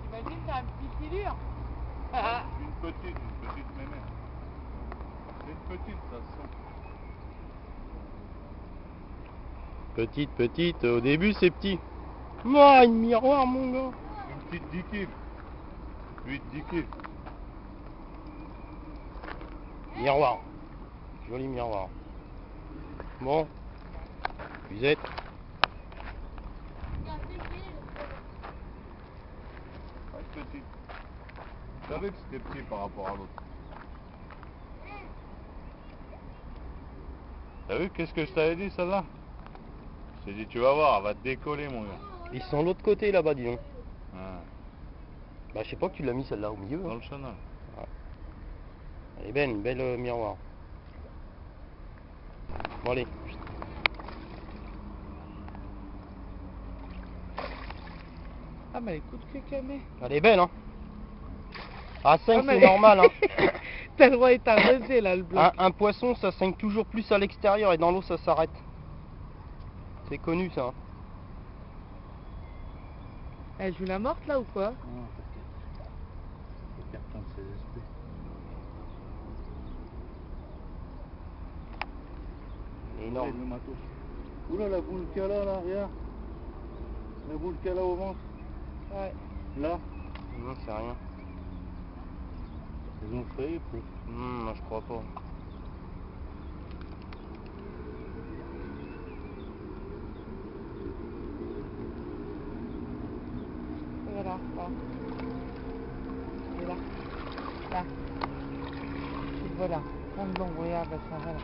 T'imagines, t'as un petit silure. Une petite mémère. C'est une petite, ça se sent. Petite, au début c'est petit. Moi, une miroir, mon gars. Une petite 10 kg. 8-10 kg. Miroir. Joli miroir. Bon. Musette. Ouais, petite. Je savais que c'était petit par rapport à l'autre. T'as vu qu'est-ce que je t'avais dit celle-là? Je t'ai dit tu vas voir, elle va te décoller mon gars. Ils sont de l'autre côté là-bas, dis donc. Ah, Bah, je sais pas que tu l'as mis celle-là au milieu. dans Hein. le chenal. Ouais. Elle est belle, une belle miroir. Bon, allez. Ah, mais écoute que camé. Elle est belle, hein. À 5, Ah, mais- c'est normal, hein. T'as le droit d'être arrosé là, le bloc. Un poisson, ça saigne toujours plus à l'extérieur et dans l'eau, ça s'arrête. C'est connu, ça. Hein. Elle joue la morte là ou quoi? Non, t'inquiète. Faut qu'elle reprenne ses esprits. Énorme. Le matos. Oula, la boule qu'elle a là, regarde. La boule qu'elle a au ventre. Ouais. Là, Non, c'est rien. ils ont failli plus. Moi, je crois pas. Voilà, là. Et là. Là. Et voilà. Prends de l'ombre, regarde, ça va là.